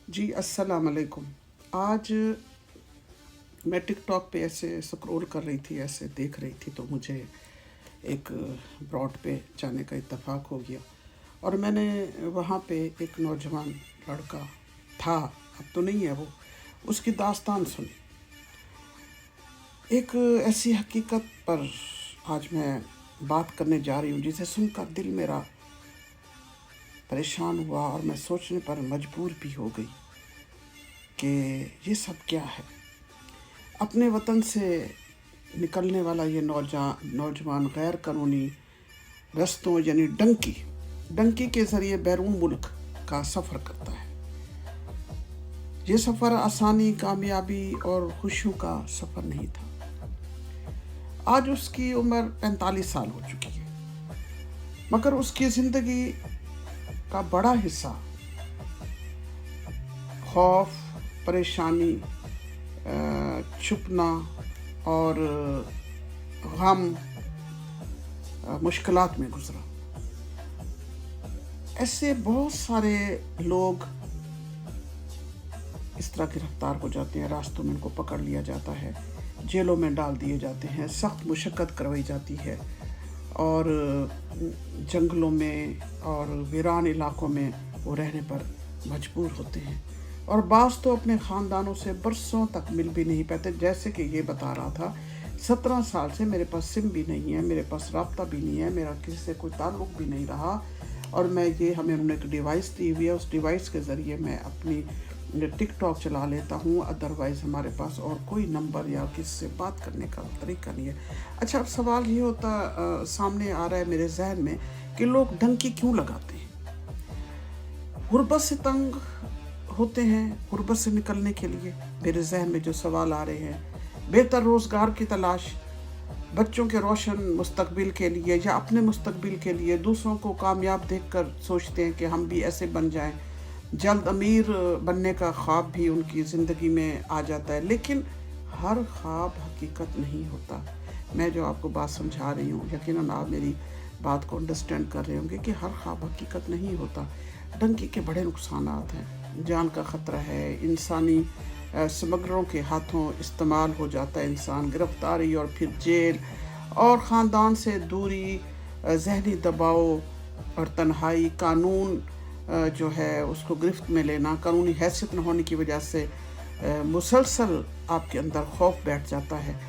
जी अस्सलाम वालेकुम। आज मैं टिकटॉक पे ऐसे स्क्रॉल कर रही थी, ऐसे देख रही थी, तो मुझे एक ब्रॉड पे जाने का इत्तेफाक हो गया और मैंने वहाँ पे एक नौजवान लड़का था, अब तो नहीं है वो, उसकी दास्तान सुनी। एक ऐसी हकीकत पर आज मैं बात करने जा रही हूँ जिसे सुनकर दिल मेरा परेशान हुआ और मैं सोचने पर मजबूर भी हो गई कि ये सब क्या है। अपने वतन से निकलने वाला ये नौजवान गैर कानूनी रस्तों यानी डंकी के ज़रिए बैरून मुल्क का सफ़र करता है। ये सफ़र आसानी, कामयाबी और खुशियों का सफ़र नहीं था। आज उसकी उम्र 45 साल हो चुकी है, मगर उसकी ज़िंदगी का बड़ा हिस्सा खौफ, परेशानी, छुपना और गम, मुश्किलात में गुजरा। ऐसे बहुत सारे लोग इस तरह गिरफ्तार हो जाते हैं, रास्तों में इनको पकड़ लिया जाता है, जेलों में डाल दिए जाते हैं, सख्त मुशक्क़त करवाई जाती है और जंगलों में और वीरान इलाकों में वो रहने पर मजबूर होते हैं और बाज़ तो अपने ख़ानदानों से बरसों तक मिल भी नहीं पाते। जैसे कि ये बता रहा था, 17 साल से मेरे पास सिम भी नहीं है, मेरे पास राब्ता भी नहीं है, मेरा किसी से कोई ताल्लुक़ भी नहीं रहा और हमें उन्होंने एक डिवाइस दी हुई है, उस डिवाइस के ज़रिए मैं अपनी टिकटॉक चला लेता हूँ, अदरवाइज़ हमारे पास और कोई नंबर या किसी से बात करने का तरीका नहीं है। अच्छा, अब सवाल ये होता सामने आ रहा है मेरे जहन में कि लोग डंकी क्यों लगाते हैं? गुर्बत से तंग होते हैं, गुर्बत से निकलने के लिए मेरे जहन में जो सवाल आ रहे हैं, बेहतर रोज़गार की तलाश, बच्चों के रोशन मुस्तकबिल के लिए या अपने मुस्तकबिल के लिए, दूसरों को कामयाब देखकर सोचते हैं कि हम भी ऐसे बन जाएं। जल्द अमीर बनने का ख्वाब भी उनकी ज़िंदगी में आ जाता है, लेकिन हर ख्वाब हकीकत नहीं होता। मैं जो आपको बात समझा रही हूँ, यकीनन आप मेरी बात को अंडरस्टैंड कर रहे होंगे कि हर ख्वाब हकीकत नहीं होता। डंकी के बड़े नुकसानात हैं, जान का ख़तरा है, इंसानी स्मगलरों के हाथों इस्तेमाल हो जाता है इंसान, गिरफ्तारी और फिर जेल और ख़ानदान से दूरी, ज़हनी दबाव और तन्हाई, कानून जो है उसको गिरफ्त में लेना, कानूनी हैसियत न होने की वजह से मुसलसल आपके अंदर खौफ बैठ जाता है।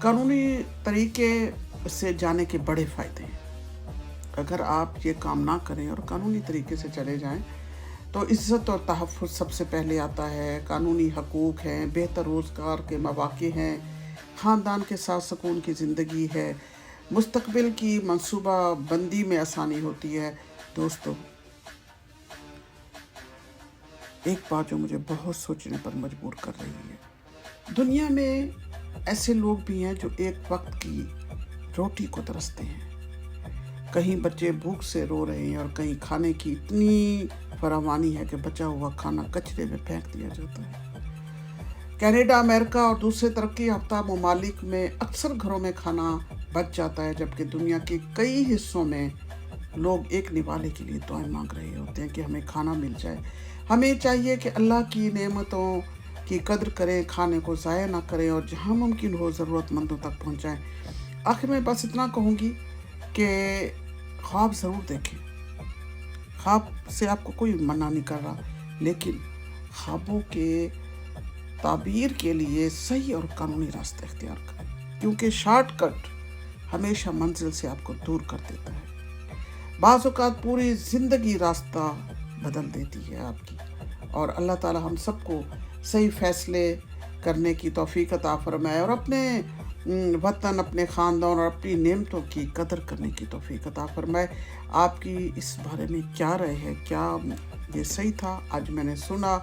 कानूनी तरीके से जाने के बड़े फ़ायदे हैं। अगर आप ये काम ना करें और कानूनी तरीके से चले जाएं तो इज़्ज़त और तहफ़्फ़ुज़ सबसे पहले आता है, कानूनी हकूक़ हैं, बेहतर रोज़गार के मौक़े हैं, ख़ानदान के साथ सुकून की ज़िंदगी है, मुस्तक़बिल की मंसूबा बंदी में आसानी होती है। दोस्तों, एक बात जो मुझे बहुत सोचने पर मजबूर कर रही है, दुनिया में ऐसे लोग भी हैं जो एक वक्त की रोटी को तरसते हैं। कहीं बच्चे भूख से रो रहे हैं और कहीं खाने की इतनी फरावानी है कि बचा हुआ खाना कचरे में फेंक दिया जाता है। कनाडा, अमेरिका और दूसरे तरक्की याफ्ता ममालिक में अक्सर घरों में खाना बच जाता है, जबकि दुनिया के कई हिस्सों में लोग एक निवाले के लिए दुआएं मांग रहे होते हैं कि हमें खाना मिल जाए। हमें चाहिए कि अल्लाह की नेमतों की कद्र करें, खाने को ज़ाया ना करें और जहाँ मुमकिन हो ज़रूरतमंदों तक पहुँचाएँ। आखिर में बस इतना कहूँगी कि ख्वाब ज़रूर देखें, ख्वाब से आपको कोई मना नहीं कर रहा, लेकिन ख्वाबों के ताबीर के लिए सही और कानूनी रास्ता इख्तियार करें, क्योंकि शॉर्टकट हमेशा मंजिल से आपको दूर कर देता है। बाज़ औक़ात पूरी ज़िंदगी रास्ता बदल देती है आपकी। और अल्लाह ताला हम सबको सही फ़ैसले करने की तौफ़ीक़ अता फ़रमाए और अपने वतन, अपने ख़ानदान और अपनी नेमतों की कदर करने की तौफ़ीक़ अता फ़रमाए। आपकी इस बारे में क्या राय है? क्या ये सही था? आज मैंने सुना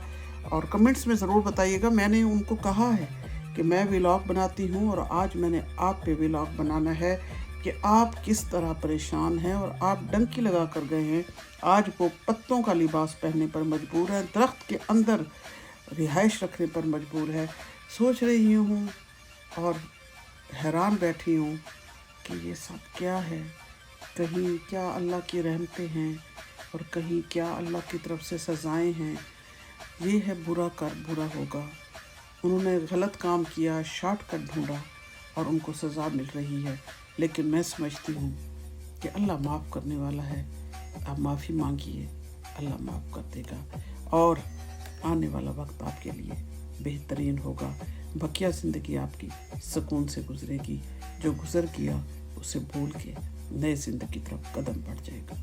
और कमेंट्स में ज़रूर बताइएगा। मैंने उनको कहा है कि मैं व्लॉग बनाती हूँ और आज मैंने आप पे व्लॉग बनाना है कि आप किस तरह परेशान हैं और आप डंकी लगा कर गए हैं। आज वो पत्तों का लिबास पहनने पर मजबूर है, दरख्त के अंदर रिहाइश रखने पर मजबूर है। सोच रही हूँ और हैरान बैठी हूँ कि ये सब क्या है। कहीं क्या अल्लाह की रहमतें हैं और कहीं क्या अल्लाह की तरफ से सज़ाएं हैं। ये है बुरा कर बुरा होगा। उन्होंने गलत काम किया, शॉर्ट कट ढूंढा और उनको सज़ा मिल रही है। लेकिन मैं समझती हूँ कि अल्लाह माफ़ करने वाला है। आप माफ़ी मांगिए, अल्लाह माफ़ कर देगा और आने वाला वक्त आपके लिए बेहतरीन होगा। बकिया ज़िंदगी आपकी सुकून से गुजरेगी। जो गुज़र गया उसे भूल के नए ज़िंदगी की तरफ कदम बढ़ जाएगा।